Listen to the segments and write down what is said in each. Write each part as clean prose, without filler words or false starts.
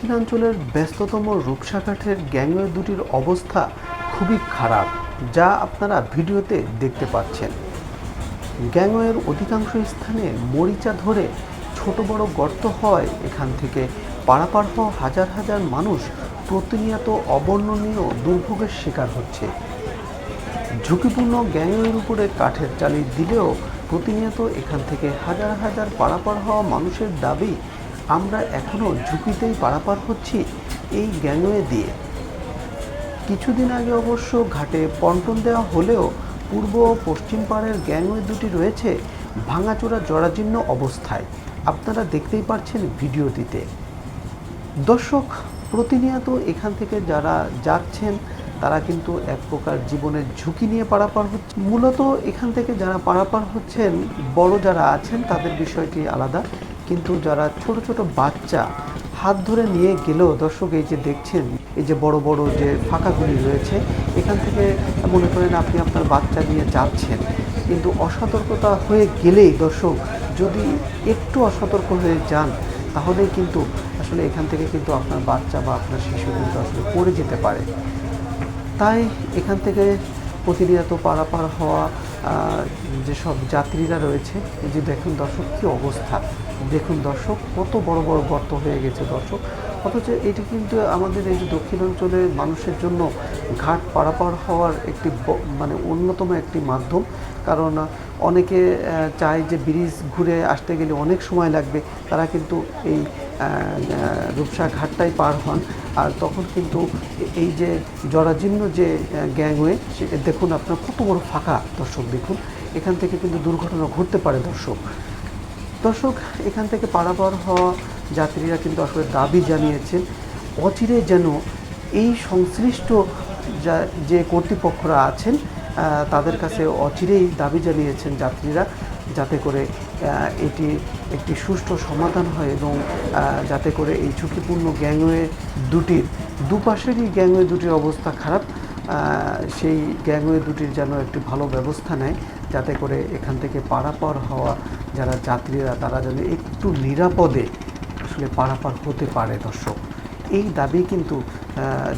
দক্ষিণাঞ্চলের ব্যস্ততম রূপসাঘাটের গ্যাংওয়ে দুটির অবস্থা খুবই খারাপ, যা আপনারা ভিডিওতে দেখতে পাচ্ছেন। গ্যাংওয়ের অধিকাংশ স্থানে মরিচা ধরে ছোট বড় গর্ত হওয়ায় এখান থেকে পারাপার হওয়া হাজার হাজার মানুষ প্রতিনিয়ত অবর্ণনীয় দুর্ভোগের শিকার হচ্ছে। ঝুঁকিপূর্ণ গ্যাংওয়ের উপরে কাঠের চালি দিলেও প্রতিনিয়ত এখান থেকে হাজার হাজার পারাপার হওয়া মানুষের দাবি, আমরা এখনও ঝুঁকিতেই পারাপার হচ্ছি এই গ্যাংওয়ে দিয়ে। কিছুদিন আগে অবশ্য ঘাটে পন্টন দেওয়া হলেও পূর্ব ও পশ্চিম পাড়ের গ্যাংওয়ে দুটি রয়েছে ভাঙাচোরা জরাজীর্ণ অবস্থায়, আপনারা দেখতেই পাচ্ছেন ভিডিওটিতে। দর্শক, প্রতিনিয়ত এখান থেকে যারা যাচ্ছেন তারা কিন্তু এক প্রকার জীবনের ঝুঁকি নিয়ে পারাপার হচ্ছে। মূলত এখান থেকে যারা পারাপার হচ্ছেন, বড় যারা আছেন তাদের বিষয়টি আলাদা, কিন্তু যারা ছোট ছোট বাচ্চা হাত ধরে নিয়ে গেলেও দর্শক, এই যে দেখছেন এই যে বড় বড় যে ফাঁকাগুলি রয়েছে, এখান থেকে মনে করেন আপনি আপনার বাচ্চা নিয়ে যাচ্ছেন, কিন্তু অসতর্কতা হয়ে গেলেই দর্শক, যদি একটু অসতর্ক হয়ে যান তাহলেই কিন্তু আসলে এখান থেকে কিন্তু আপনার বাচ্চা বা আপনার শিশু কিন্তু আসলে পড়ে যেতে পারে। তাই এখান থেকে প্রতিনিয়ত পারাপার হওয়া যেসব যাত্রীরা রয়েছে, এই যে দেখুন দর্শক কী অবস্থা, দেখুন দর্শক কত বড় বড় গর্ত হয়ে গেছে দর্শক। অথচ এটি কিন্তু আমাদের এই যে দক্ষিণাঞ্চলের মানুষের জন্য ঘাট পারাপার হওয়ার একটি মানে অন্যতম একটি মাধ্যম। কারণ অনেকে চায় যে ব্রিজ ঘুরে আসতে গেলে অনেক সময় লাগবে, তারা কিন্তু এই রূপসা ঘাটটাই পার হন। আর তখন কিন্তু এই যে জরাজীর্ণ যে গ্যাংওয়ে, দেখুন আপনার কত বড় ফাঁকা দর্শক, দেখুন এখান থেকে কিন্তু দুর্ঘটনা ঘটতে পারে দর্শক। এখান থেকে পারাপার হওয়া যাত্রীরা কিন্তু আসলে দাবি জানিয়েছেন অচিরে যেন এই সংশ্লিষ্ট যে কর্তৃপক্ষরা আছেন তাদের কাছে অচিরেই দাবি জানিয়েছেন যাত্রীরা, যাতে করে এটি একটি সুষ্ঠু সমাধান হয় এবং যাতে করে এই ঝুঁকিপূর্ণ গ্যাংওয়ে দুটির দুপাশেরই গ্যাংওয়ে দুটির অবস্থা খারাপ, সেই গ্যাংওয়ে দুটির যেন একটি ভালো ব্যবস্থা নেয়, যাতে করে এখান থেকে পারাপার হওয়া যারা যাত্রীরা তারা যেন একটু নিরাপদে আসলে পারাপার হতে পারে দর্শক। এই দাবি কিন্তু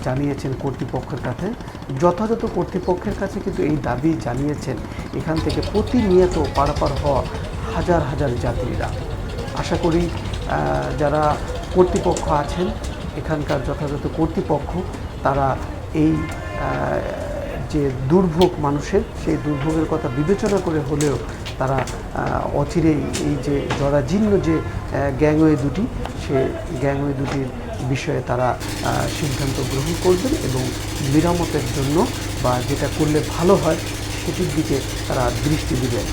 জানিয়েছেন কর্তৃপক্ষের কাছে, যথাযথ কর্তৃপক্ষের কাছে কিন্তু এই দাবি জানিয়েছেন এখান থেকে প্রতিনিয়ত পারাপার হওয়া হাজার হাজার যাত্রীরা। আশা করি যারা কর্তৃপক্ষ আছেন, এখানকার যথাযথ কর্তৃপক্ষ, তারা এই যে দুর্ভোগ মানুষের, সেই দুর্ভোগের কথা বিবেচনা করে হলেও তারা অচিরেই এই যে জরাজীর্ণ যে গ্যাংওয়ে দুটি, সে গ্যাংওয়ে দুটির বিষয়ে তারা সিদ্ধান্ত গ্রহণ করবেন এবং মেরামতের জন্য বা যেটা করলে ভালো হয় সেটির দিকে তারা দৃষ্টি দিবেন।